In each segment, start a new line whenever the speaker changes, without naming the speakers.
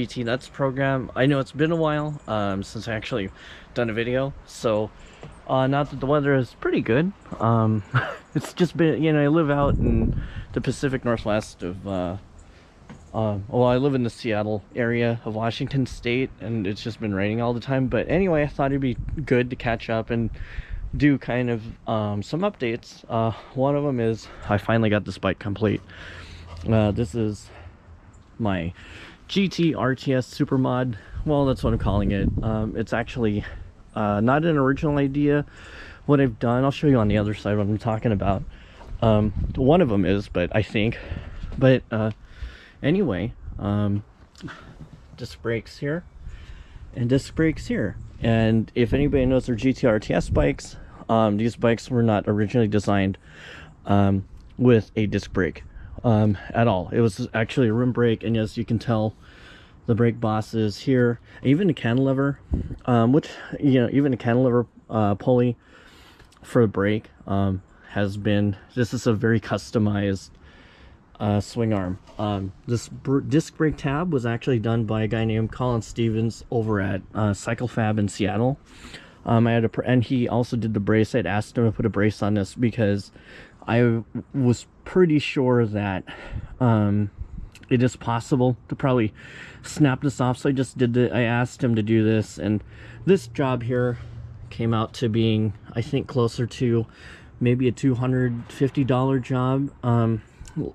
GT Nuts program. I know it's been a while since I actually done a video, so now that the weather is pretty good, it's just been, you know, I live out in the Pacific Northwest of well, I live in the Seattle area of Washington State, and it's just been raining all the time. But anyway, I thought it'd be good to catch up and do kind of some updates. One of them is I finally got this bike complete. This is my GT RTS Supermod. Well, that's what I'm calling it. It's actually not an original idea. What I've done, I'll show you on the other side what I'm talking about. One of them is, but I think, but anyway, disc brakes here and disc brakes here. And if anybody knows their GT RTS bikes, these bikes were not originally designed with a disc brake at all. It was actually a rim brake, and as you can tell, the brake bosses here, even the cantilever, which, you know, even the cantilever pulley for the brake has been, this is a very customized swing arm. This disc brake tab was actually done by a guy named Colin over at CycleFab in Seattle. And he also did the brace. I'd asked him to put a brace on this because I was pretty sure that it is possible to probably snap this off. So I just did I asked him to do this, and this job here came out to being, I think, closer to maybe a $250 job.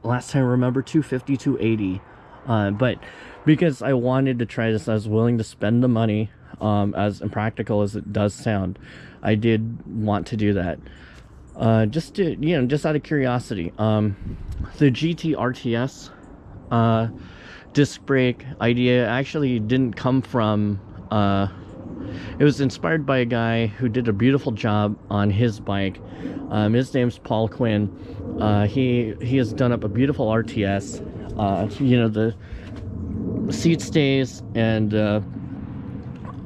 Last time I remember, $250, $280. But because I wanted to try this, I was willing to spend the money. As impractical as it does sound, I did want to do that. Just to, you know, just out of curiosity. The GT RTS disc brake idea actually didn't come from, it was inspired by a guy who did a beautiful job on his bike. His name's Colin. He has done up a beautiful RTS. You know, the seat stays, and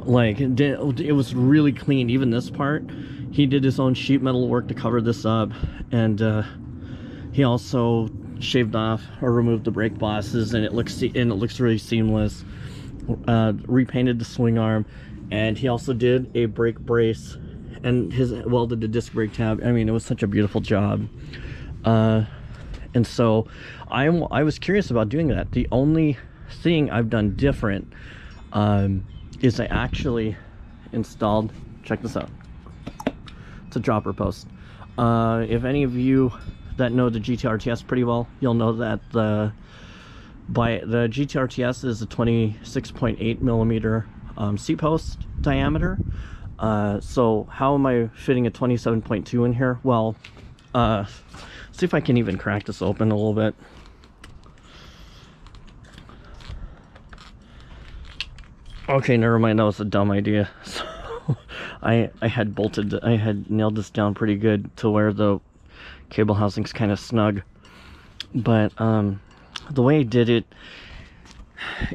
like it was really clean. Even this part, he did his own sheet metal work to cover this up, and he also shaved off or removed the brake bosses, and it looks really seamless. Repainted the swing arm, and he also did a brake brace, and welded the disc brake tab. I mean, it was such a beautiful job. And so I was curious about doing that. The only thing I've done different is I actually installed, check this out, it's a dropper post. If any of you that know the GT RTS pretty well, you'll know that the GT RTS is a 26.8 millimeter seat post diameter. So how am I fitting a 27.2 in here? Well, see if I can even crack this open a little bit. Okay, never mind, that was a dumb idea. So I had nailed this down pretty good to where the cable housing's kind of snug. But the way I did it,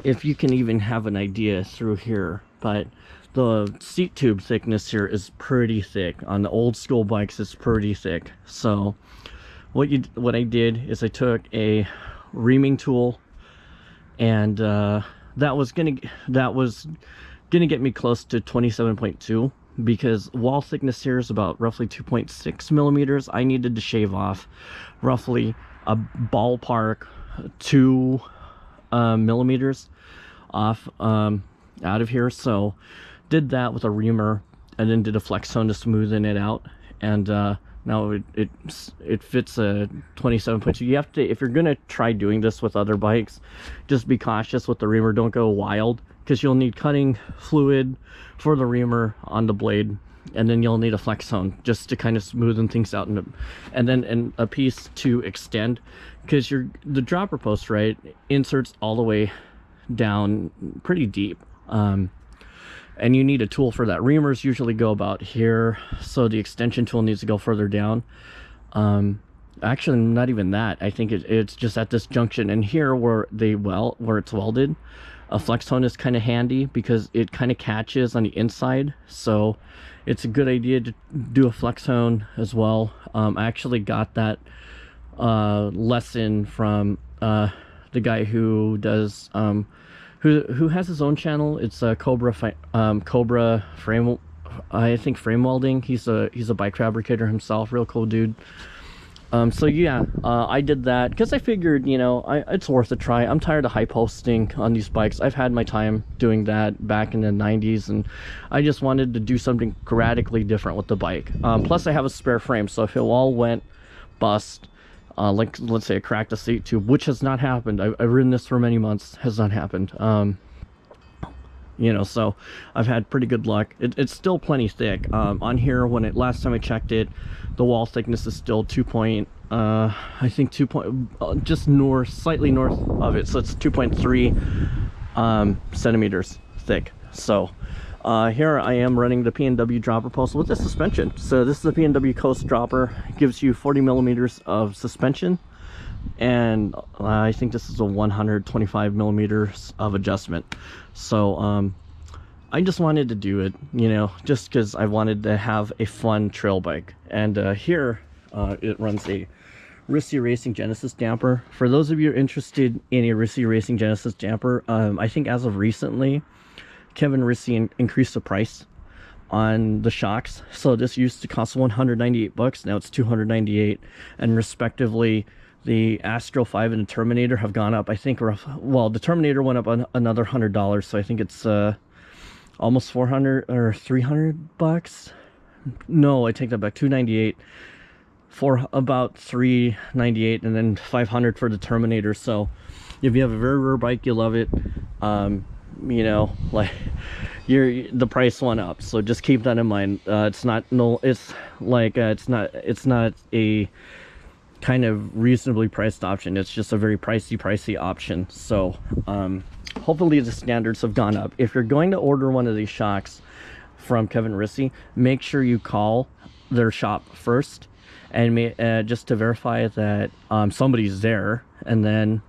if you can even have an idea through here, but the seat tube thickness here is pretty thick. On the old school bikes, it's pretty thick. So what I did is I took a reaming tool, and that was gonna get me close to 27.2, because wall thickness here is about roughly 2.6 millimeters. I needed to shave off roughly a ballpark 2 millimeters off out of here. So did that with a reamer, and then did a flex zone to smoothen it out, and now it fits a 27.2. You have to, if you're gonna try doing this with other bikes, just be cautious with the reamer. Don't go wild, because you'll need cutting fluid for the reamer on the blade, and then you'll need a flex zone just to kind of smoothen things out, and then a piece to extend, because the dropper post, right, inserts all the way down pretty deep, and you need a tool for that. Reamers usually go about here, so the extension tool needs to go further down. Actually, not even that. I think it's just at this junction, and here where it's welded, a flex zone is kind of handy because it kind of catches on the inside. So it's a good idea to do a flex zone as well. I actually got that lesson from the guy who who has his own channel. It's Cobra Frame, I think, frame welding. He's a bike fabricator himself, real cool dude. So yeah, I did that because I figured, you know, it's worth a try. I'm tired of hype posting on these bikes. I've had my time doing that back in the 90s, and I just wanted to do something radically different with the bike. Plus I have a spare frame, so if it all went bust, like let's say I cracked a seat tube, which has not happened. I've ridden this for many months, has not happened. You know, so I've had pretty good luck. It's still plenty thick. On here, last time I checked it, the wall thickness is still I think 2 point, just north, slightly north of it, so it's 2.3 centimeters thick. So here I am running the P&W dropper post with the suspension. So this is the P&W Coast dropper. It gives you 40 millimeters of suspension, and I think this is a 125 millimeters of adjustment. So I just wanted to do it, you know, just because I wanted to have a fun trail bike. And here it runs a Rissy Racing Genesis damper. For those of you interested in a Rissy Racing Genesis damper, I think as of recently, Kevin Rissy increased the price on the shocks. So this used to cost 198 bucks, now it's 298, and respectively the Astro 5 and the Terminator have gone up, I think, well, the Terminator went up another $100, so I think it's almost 400 or 300 bucks. No, I take that back, 298 for about 398, and then 500 for the Terminator. So if you have a very rare bike, you love it, you know, like the price went up, so just keep that in mind. It's not a kind of reasonably priced option. It's just a very pricey option. So hopefully the standards have gone up. If you're going to order one of these shocks from Kevin Rissy, make sure you call their shop first, and just to verify that somebody's there, and then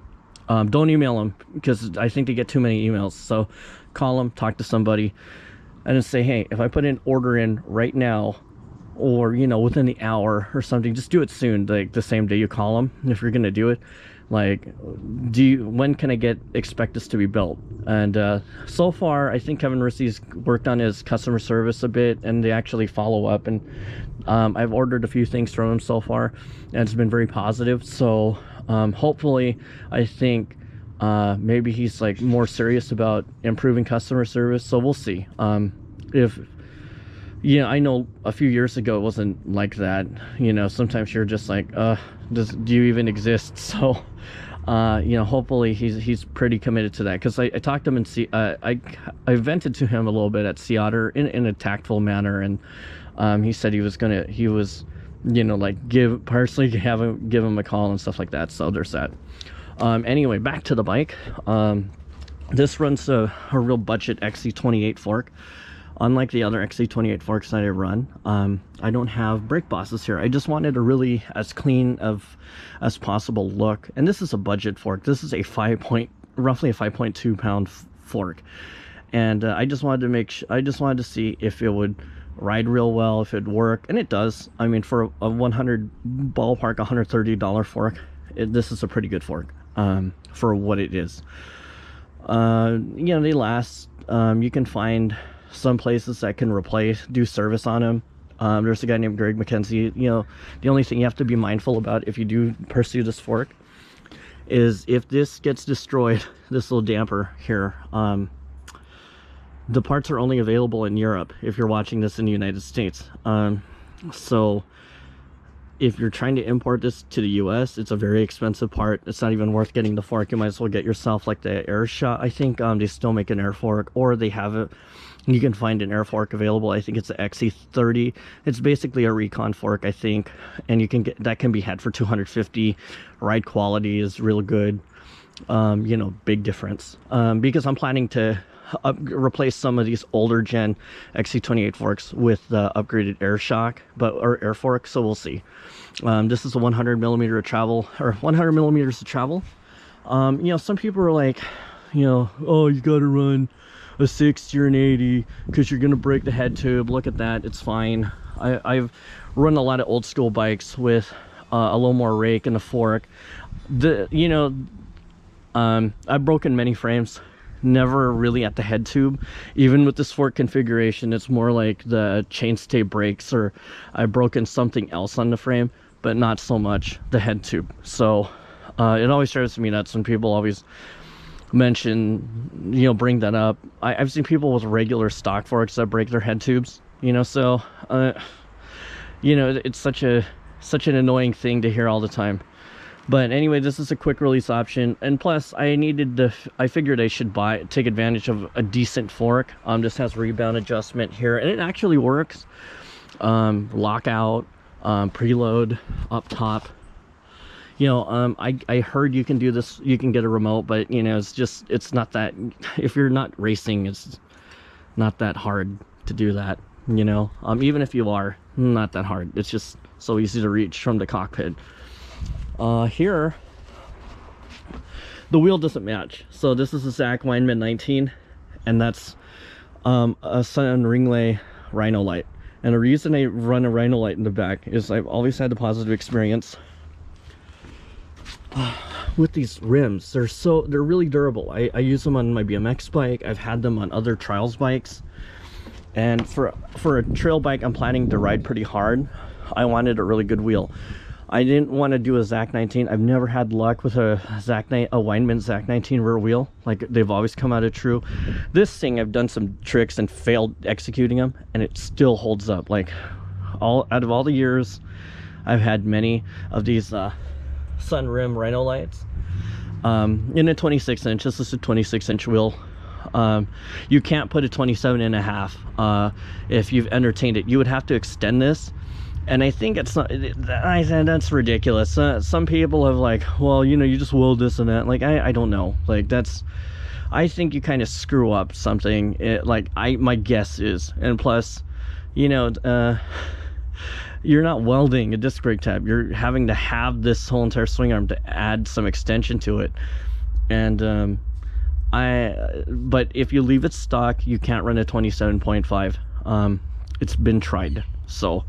don't email them, because I think they get too many emails. So call them, talk to somebody, and then say, hey, if I put an order in right now, or, you know, within the hour or something, just do it soon, like the same day you call them, if you're gonna do it. Like, when can I expect this to be built? And so far, I think Kevin Rissy's worked on his customer service a bit, and they actually follow up, and I've ordered a few things from him so far, and it's been very positive. So hopefully, I think maybe he's like more serious about improving customer service. So we'll see. Yeah, I know a few years ago it wasn't like that. You know, sometimes you're just like, do you even exist? So, you know, hopefully he's pretty committed to that, because I talked to him and I vented to him a little bit at Sea Otter in a tactful manner, and he said he was, you know, like give him a call and stuff like that. So there's that. Anyway, back to the bike. This runs a real budget XC28 fork. Unlike the other XC28 forks that I run, I don't have brake bosses here. I just wanted a really as clean as possible look. And this is a budget fork. This is a roughly a 5.2 pound fork. And I just wanted to see if it would ride real well, if it'd work. And it does. I mean, for a ballpark $130 fork, this is a pretty good fork for what it is. You know, they last. You can find some places that can do service on them. There's a guy named Greg McKenzie. You know, the only thing you have to be mindful about if you do pursue this fork is if this gets destroyed, this little damper here, the parts are only available in Europe if you're watching this in the United States. So if you're trying to import this to the US, it's a very expensive part. It's not even worth getting the fork. You might as well get yourself like the air shot. I think they still make an air fork, or they have it. You can find an air fork available. I think it's the XC30. It's basically a recon fork, I think, and you can get that, can be had for $250. Ride quality is real good. You know, big difference. Because I'm planning to replace some of these older gen XC28 forks with the upgraded air shock, or air fork. So we'll see. This is a 100 millimeter of travel, or 100 millimeters of travel. You know, some people are like, you know, oh, you got to run a 60 or an 80 because you're gonna break the head tube. Look at that, it's fine. I've run a lot of old school bikes with a little more rake and a fork. You know, I've broken many frames never really at the head tube. Even with this fork configuration, it's more like the chainstay brakes, or I've broken something else on the frame, but not so much the head tube. So it always drives me nuts when people always mention, you know, bring that up. I've seen people with regular stock forks that break their head tubes, you know. So you know, it's such an annoying thing to hear all the time. But anyway, this is a quick release option, and plus I figured I should take advantage of a decent fork. This has rebound adjustment here, and it actually works. Lockout, preload up top. You know, I heard you can do this, you can get a remote, but you know, it's not that, if you're not racing, it's not that hard to do that, you know. Even if you are, not that hard. It's just so easy to reach from the cockpit. Here the wheel doesn't match, so this is a Zach Weinman 19, and that's a Sun Ringley Rhino light. And the reason I run a Rhino light in the back is I've always had a positive experience with these rims. They're really durable. I use them on my BMX bike. I've had them on other trials bikes, and for a trail bike I'm planning to ride pretty hard, I wanted a really good wheel. I didn't want to do a Zach 19. I've never had luck with a Weinman Zach 19 rear wheel. Like, they've always come out of true. This thing, I've done some tricks and failed executing them, and it still holds up. Like, out of all the years I've had many of these Sun Rim Rhino lights, in a 26-inch, this is a 26-inch wheel. You can't put a 27.5 if you've entertained it. You would have to extend this. And I think it's not, I said that's ridiculous. Some people have like, well, you know, you just weld this and that. Like, I don't know. Like, I think you kind of screw up something. My guess is, and plus, you know, you're not welding a disc brake tab. You're having to have this whole entire swing arm to add some extension to it. And but if you leave it stock, you can't run a 27.5. It's been tried. So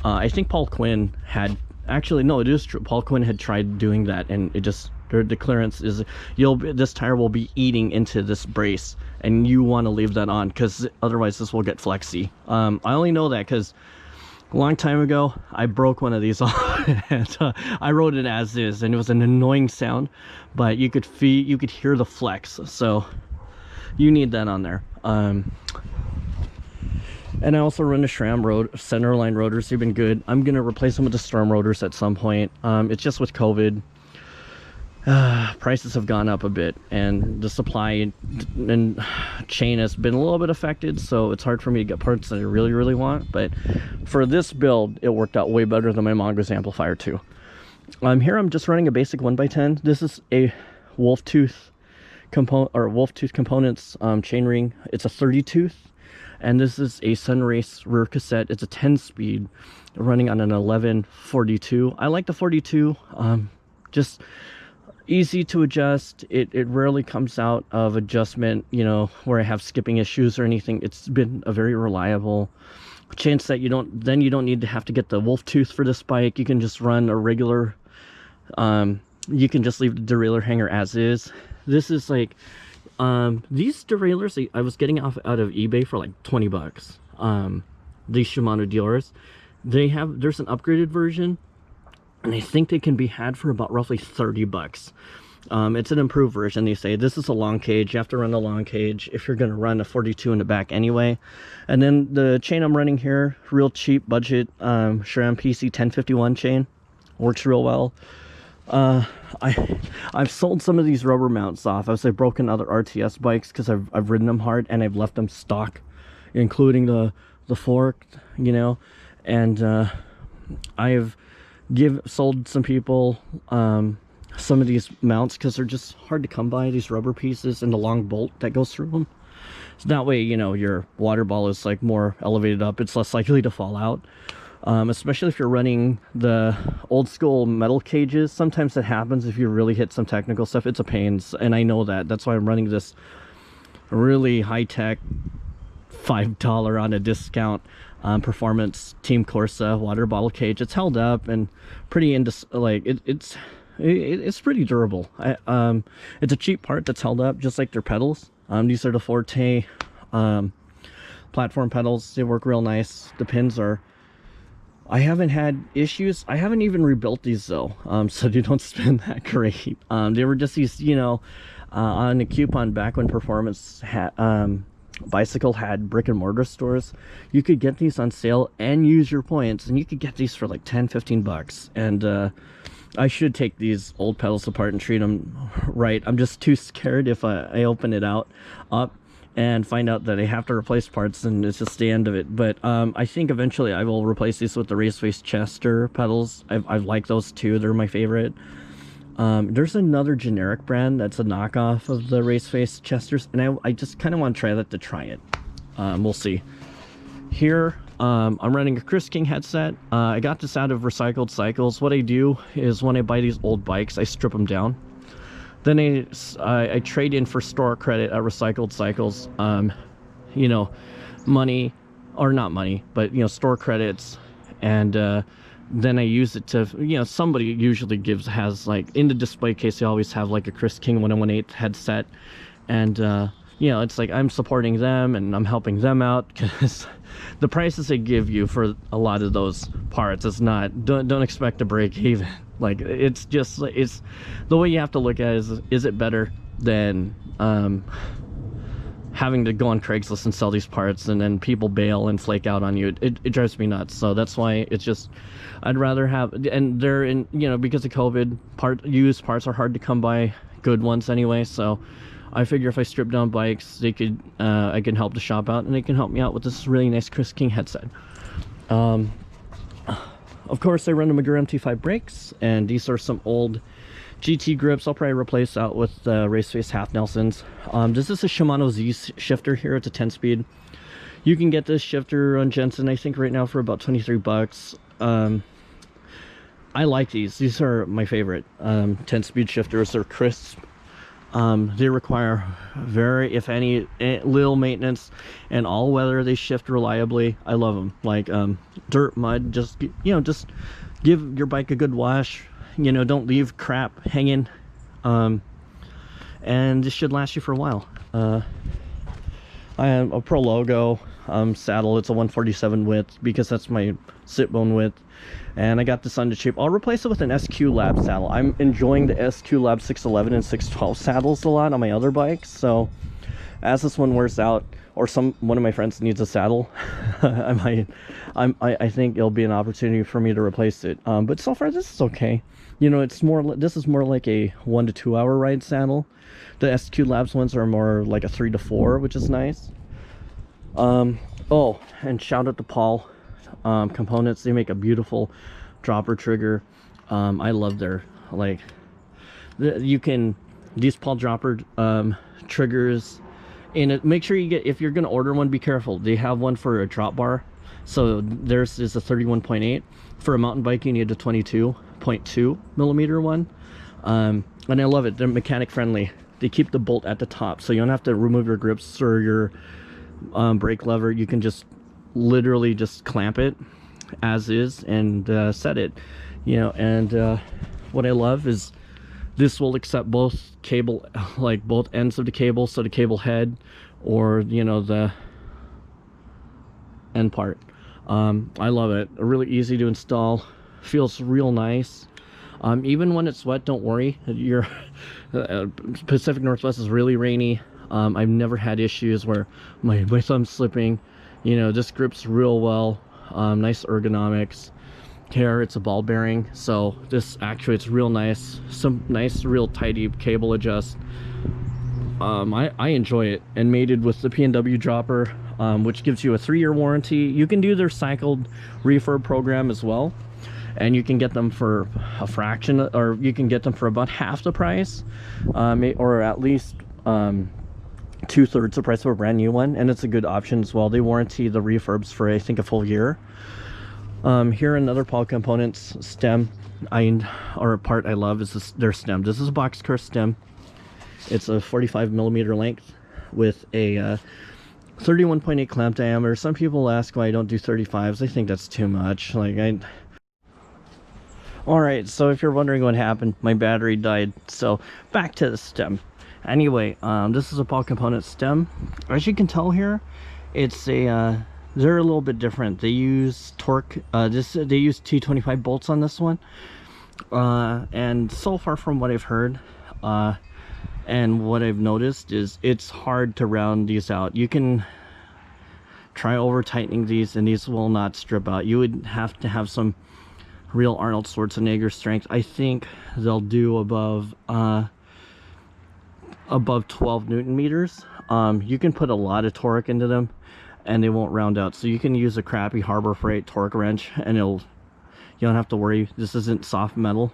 I think Paul Quinn had, actually, no, it is true, Paul Quinn had tried doing that, and it just, the clearance is, this tire will be eating into this brace, and you want to leave that on, because otherwise this will get flexy. I only know that because a long time ago I broke one of these off, and I rode it as is, and it was an annoying sound, but you could hear the flex, so you need that on there. And I also run the SRAM centerline rotors. They've been good. I'm gonna replace them with the Storm rotors at some point. It's just with COVID, prices have gone up a bit, and the supply and chain has been a little bit affected, so it's hard for me to get parts that I really want. But for this build, it worked out way better than my Mongoose amplifier too. Here I'm just running a basic 1x10. This is a Wolf Tooth Components chainring. It's a 30 tooth. And this is a Sunrace rear cassette. It's a 10-speed running on an 1142. I like the 42. Just easy to adjust. It rarely comes out of adjustment, you know, where I have skipping issues or anything. It's been a very reliable chance that you don't need to have to get the Wolf Tooth for this bike. You can just run a regular, you can just leave the derailleur hanger as is. This is like, these derailleurs I was getting out of eBay for like 20 bucks. These Shimano dealers, there's an upgraded version, and I think they can be had for about roughly 30 bucks. It's an improved version. They say this is a long cage. You have to run a long cage if you're going to run a 42 in the back anyway. And then the chain I'm running here, real cheap budget SRAM PC 1051 chain, works real well. I've sold some of these rubber mounts off as I've broken other RTS bikes because I've ridden them hard, and I've left them stock, including the fork, you know. And I've sold some people some of these mounts because they're just hard to come by, these rubber pieces and the long bolt that goes through them. So that way, you know, your water ball is like more elevated up, it's less likely to fall out. Especially if you're running the old school metal cages. Sometimes that happens if you really hit some technical stuff. It's a pain, and I know that. That's why I'm running this really high-tech $5 on a discount performance Team Corsa water bottle cage. It's held up and pretty it's pretty durable. It's a cheap part that's held up, just like their pedals. These are the Forte platform pedals. They work real nice. The pins are, I haven't had issues. I haven't even rebuilt these though, so they don't spin that great. They were just these, you know, on a coupon back when Performance Bicycle had brick and mortar stores. You could get these on sale and use your points, and you could get these for like 10-15 bucks. And I should take these old pedals apart and treat them right. I'm just too scared if I open it up and find out that I have to replace parts, and it's just the end of it. But I think eventually I will replace these with the Race Face Chester pedals. I like those too. They're my favorite. There's another generic brand that's a knockoff of the Race Face Chesters, and I just kind of want to try that to try it. We'll see. Here, I'm running a Chris King headset. I got this out of Recycled Cycles. What I do is when I buy these old bikes, I strip them down. Then I trade in for store credit at Recycled Cycles. You know, money, or not money, but, you know, store credits. And then I use it to, you know, somebody usually has like, in the display case, they always have like a Chris King 118 headset. And, you know, it's like I'm supporting them and I'm helping them out, because the prices they give you for a lot of those parts is not, don't expect to break even. Like, it's just, it's the way you have to look at it is it better than having to go on Craigslist and sell these parts and then people bail and flake out on you? It drives me nuts. So that's why it's just, I'd rather have, and they're in, you know, because of COVID, used parts are hard to come by, good ones anyway. So I figure if I strip down bikes, they could, I can help the shop out, and they can help me out with this really nice Chris King headset. Of course, I run the Magura MT5 brakes, and these are some old GT grips. I'll probably replace out with Race Face Half Nelsons. This is a Shimano Z shifter here. It's a 10-speed. You can get this shifter on Jensen, I think, right now for about 23 bucks. I like these. These are my favorite 10-speed shifters. They're crisp. They require very, if any, little maintenance, and all weather they shift reliably. I love them. Like dirt, mud, just, you know, just give your bike a good wash. You know, don't leave crap hanging, and this should last you for a while. I have a Pro Logo saddle. It's a 147 width because that's my sit bone width. And I got this on the cheap. I'll replace it with an SQ Lab saddle. I'm enjoying the SQ Lab 611 and 612 saddles a lot on my other bikes. So as this one wears out, or one of my friends needs a saddle, I think it'll be an opportunity for me to replace it. But so far this is okay. You know, this is more like a 1 to 2 hour ride saddle. The SQ Labs ones are more like a 3 to 4, which is nice. Oh, and shout out to Paul Components. They make a beautiful dropper trigger. I love their, like, these Paul dropper triggers. And make sure you get, if you're gonna order one, be careful. They have one for a drop bar. So theirs is a 31.8. For a mountain bike, you need a 22.2 millimeter one. And I love it. They're mechanic friendly. They keep the bolt at the top, so you don't have to remove your grips or your brake lever. You can just literally just clamp it as is and set it, you know. And what I love is this will accept both cable, like both ends of the cable, so the cable head or, you know, the end part. I love it. Really easy to install, feels real nice. Even when it's wet, don't worry. Your Pacific Northwest is really rainy. I've never had issues where my thumb's slipping. You know, this grips real well. Nice ergonomics. Here, it's a ball bearing, so this actuates real nice. Some nice, real tidy cable adjust. I enjoy it, and mated with the P&W dropper, which gives you a 3-year warranty. You can do their cycled refurb program as well, and you can get them for a fraction, or you can get them for about half the price, or at least 2/3 the price of a brand new one. And it's a good option as well. They warranty the refurbs for, I think, a full year. Here, another Paul Components stem, or a part I love is their stem. This is a box car stem. It's a 45 millimeter length with a 31.8 clamp diameter. Some people ask why I don't do 35s. I think that's too much. Alright, so if you're wondering what happened, my battery died. So back to the stem. Anyway, this is a Paul component stem. As you can tell here, it's a they're a little bit different. They use torque. They use T25 bolts on this one, and so far from what I've heard, and what I've noticed is it's hard to round these out. You can try over tightening these, and these will not strip out. You would have to have some real Arnold Schwarzenegger strength. I think they'll do above 12 Newton meters. You can put a lot of torque into them and they won't round out. So you can use a crappy Harbor Freight torque wrench and you don't have to worry. This isn't soft metal,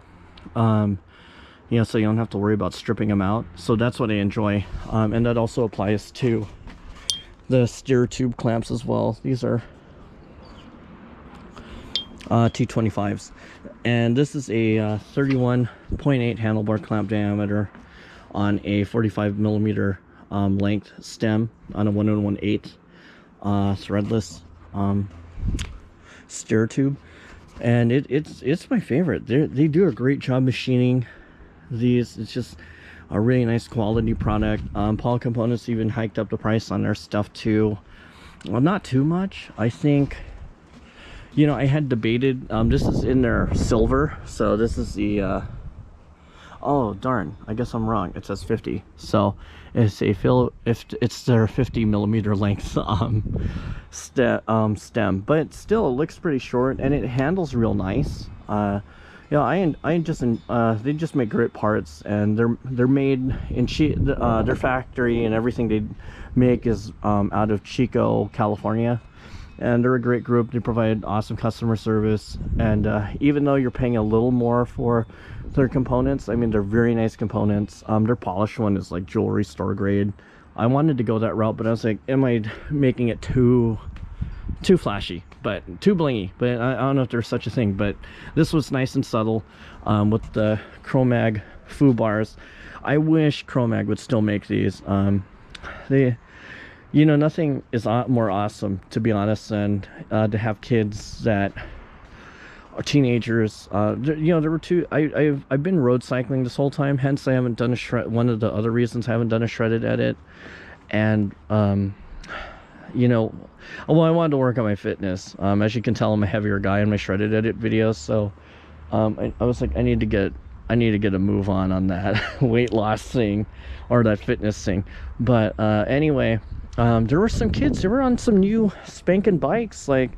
you know, so you don't have to worry about stripping them out. So that's what I enjoy. And that also applies to the steer tube clamps as well. These are T25s, and this is a 31.8 handlebar clamp diameter on a 45 millimeter length stem on a 1 threadless steer tube, and it's my favorite. They do a great job machining these. It's just a really nice quality product. Paul Components even hiked up the price on their stuff too. Well, not too much. I think, you know, I had debated, this is in their silver, so this is the oh darn, I guess I'm wrong. It says 50, so it's it's their 50 millimeter length stem, but still it looks pretty short and it handles real nice. Yeah, they just make great parts, and they're made in their factory, and everything they make is out of Chico, California. And they're a great group. They provide awesome customer service, and even though you're paying a little more for their components, I mean, they're very nice components. Their polished one is like jewelry store grade. I wanted to go that route, but I was like, am I making it too flashy, but too blingy? But I don't know if there's such a thing. But this was nice and subtle with the Chromag foo bars. I wish Chromag would still make these. You know, nothing is more awesome, to be honest, than to have kids that are teenagers. You know, there were two. I've been road cycling this whole time, hence I haven't done a shred. One of the other reasons I haven't done a shredded edit, and you know, well, I wanted to work on my fitness. As you can tell, I'm a heavier guy in my shredded edit videos, so I was like, I need to get a move on that weight loss thing or that fitness thing. But anyway. There were some kids who were on some new spanking bikes. Like,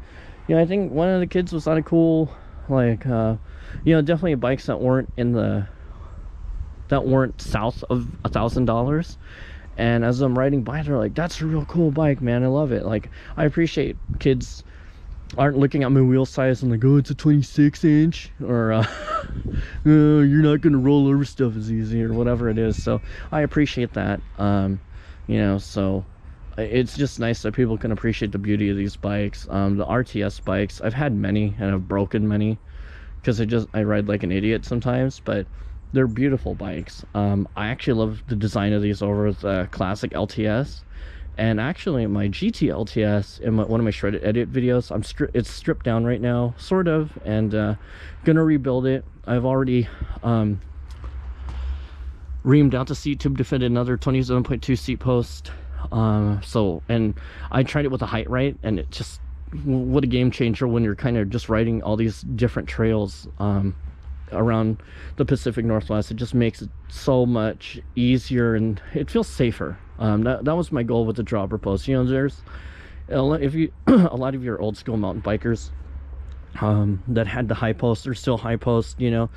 you know, I think one of the kids was on a cool, like, you know, definitely bikes that weren't south of $1,000. And as I'm riding by, they're like, that's a real cool bike, man. I love it. Like, I appreciate kids aren't looking at my wheel size and like, oh, it's a 26-inch, or oh, you're not gonna roll over stuff as easy, or whatever it is. So I appreciate that. You know, so it's just nice that people can appreciate the beauty of these bikes. The RTS bikes, I've had many and I've broken many because I ride like an idiot sometimes, but they're beautiful bikes. I actually love the design of these over the classic LTS, and actually my GT LTS in one of my shredded edit videos, it's stripped down right now, sort of, and gonna rebuild it. I've already reamed out the seat tube to fit another 27.2 seat post. So, and I tried it with a height right, and it just, what a game changer when you're kind of just riding all these different trails around the Pacific Northwest. It just makes it so much easier, and it feels safer. That was my goal with the dropper post. You know, there's a lot of your old school mountain bikers that had the high post, or still high post, you know.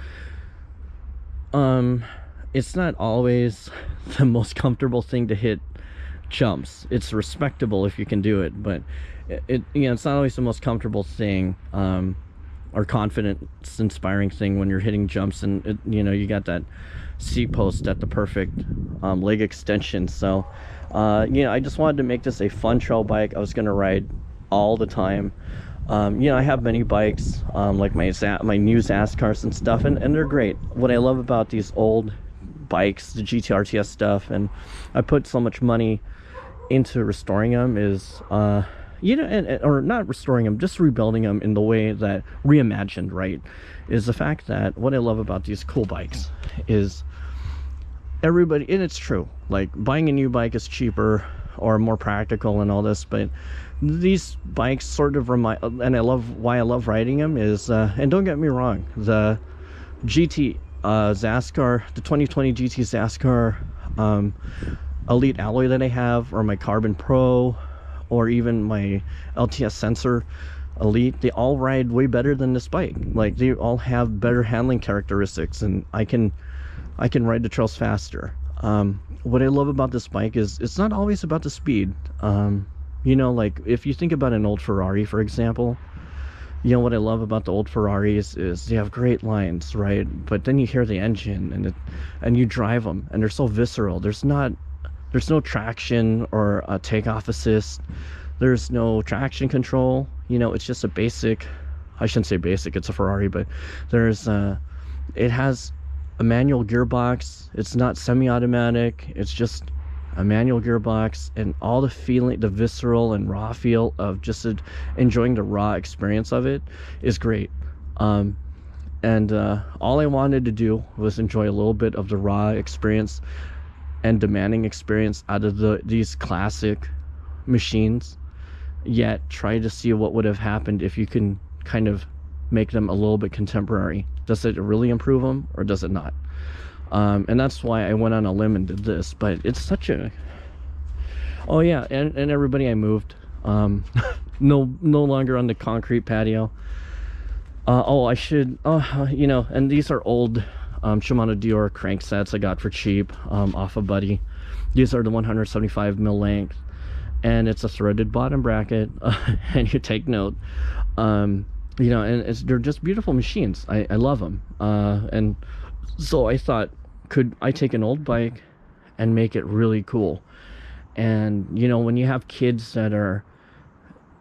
It's not always the most comfortable thing to hit jumps. It's respectable if you can do it, but you know, it's not always the most comfortable thing or confidence inspiring thing when you're hitting jumps, and you know, you got that seat post at the perfect leg extension. So you know, I just wanted to make this a fun trail bike I was going to ride all the time. You know, I have many bikes, like my new ZAS cars and stuff, and they're great. What I love about these old bikes, the GT RTS stuff, and I put so much money into restoring them, is you know, or not restoring them, just rebuilding them in the way that reimagined, right, is the fact that what I love about these cool bikes is everybody, and it's true, like buying a new bike is cheaper or more practical and all this, but these bikes sort of remind, and why I love riding them is, and don't get me wrong, the GT Zaskar, the 2020 GT Zaskar Elite alloy that I have, or my Carbon Pro, or even my LTS Sensor Elite, they all ride way better than this bike. Like, they all have better handling characteristics, and I can ride the trails faster. What I love about this bike is it's not always about the speed. You know, like if you think about an old Ferrari, for example, you know what I love about the old Ferraris is they have great lines, right? But then you hear the engine and you drive them, and they're so visceral. There's no traction or a takeoff assist. There's no traction control. You know, it's just a basic, I shouldn't say basic, it's a Ferrari, but it has a manual gearbox. It's not semi-automatic. It's just a manual gearbox, and all the feeling, the visceral and raw feel of just enjoying the raw experience of it is great. All I wanted to do was enjoy a little bit of the raw experience and demanding experience out of these classic machines, yet try to see what would have happened if you can kind of make them a little bit contemporary. Does it really improve them, or does it not? And that's why I went on a limb and did this. But it's such a, oh yeah, and everybody, I moved. No longer on the concrete patio. You know, and these are old Shimano Dior crank sets I got for cheap off a buddy. These are the 175 mil length, and it's a threaded bottom bracket. And you take note, you know, and they're just beautiful machines. I love them. And so I thought, could I take an old bike and make it really cool? And you know, when you have kids that are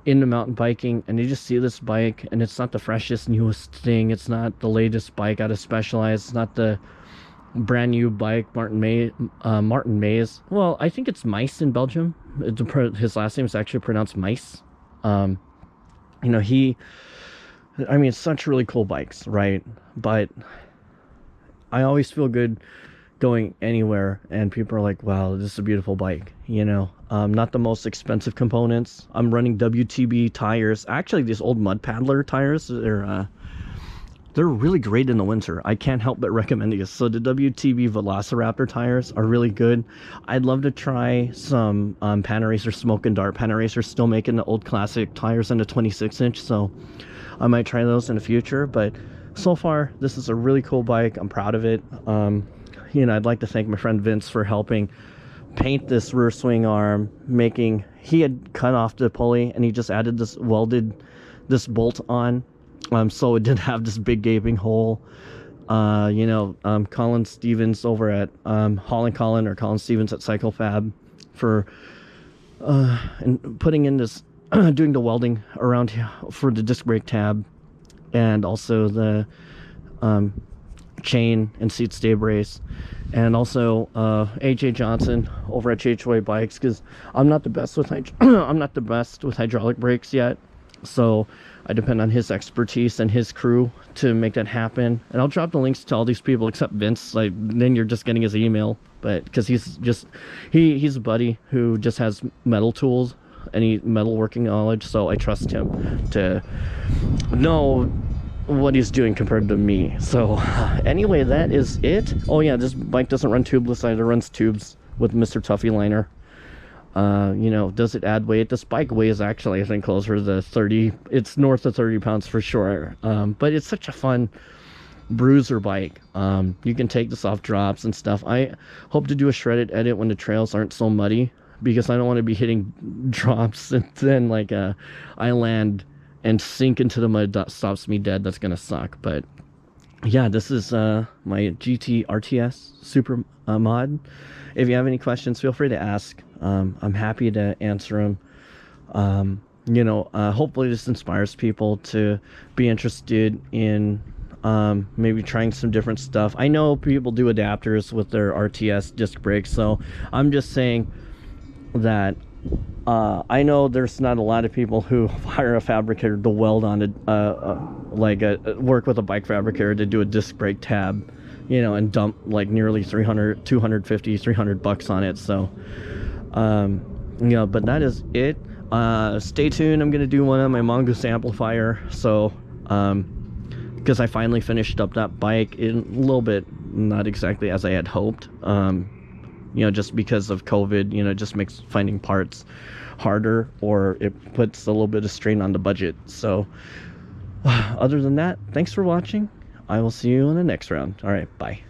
into mountain biking and they just see this bike, and it's not the freshest, newest thing, it's not the latest bike out of Specialized, it's not the brand new bike, Martin Mays. Well, I think it's Mice in Belgium. His last name is actually pronounced Mice. You know, I mean, it's such really cool bikes, right? But I always feel good going anywhere and people are like, wow, this is a beautiful bike, you know. Not the most expensive components. I'm running WTB tires. Actually, these old Mud Paddler tires, they're really great in the winter. I can't help but recommend these. So the WTB Velociraptor tires are really good. I'd love to try some Panaracer Smoke and Dart. Panaracer's still making the old classic tires on the 26-inch, so I might try those in the future. But so far, this is a really cool bike. I'm proud of it. You know, I'd like to thank my friend Vince for helping paint this rear swing arm. He had cut off the pulley and he just added this, welded this bolt on, so it didn't have this big gaping hole. You know, Colin Stevens over at Colin, or Colin Stevens at CycleFab, for and putting in this doing the welding around here for the disc brake tab, and also the chain and seat stay brace. And also AJ Johnson over at JHY Bikes, because I'm not the best with hydraulic brakes yet, so I depend on his expertise and his crew to make that happen. And I'll drop the links to all these people except Vince. Like, then you're just getting his email, but because he's a buddy who just has metal tools, any metalworking knowledge, so I trust him to know what he's doing compared to me. So anyway, that is it. Oh yeah, this bike doesn't run tubeless either. It runs tubes with Mr. Tuffy liner. You know, does it add weight? This bike weighs actually, I think, closer to the 30, it's north of 30 pounds for sure. But it's such a fun bruiser bike. You can take this off drops and stuff. I hope to do a shredded edit when the trails aren't so muddy, because I don't want to be hitting drops and then like I land and sink into the mud. That stops me dead. That's gonna suck. But yeah, this is my GT RTS Supermod. If you have any questions, feel free to ask. I'm happy to answer them. You know, hopefully this inspires people to be interested in maybe trying some different stuff. I know people do adapters with their RTS disc brakes, so I'm just saying that I know there's not a lot of people who hire a fabricator to weld on work with a bike fabricator to do a disc brake tab you know, and dump like nearly 300, 250, 300 bucks on it. So, you know, but that is it. Stay tuned. I'm going to do one on my Mongoose amplifier. So, because I finally finished up that bike in a little bit, not exactly as I had hoped. You know, just because of COVID, you know, it just makes finding parts harder, or it puts a little bit of strain on the budget. So other than that, thanks for watching. I will see you in the next round. All right, bye.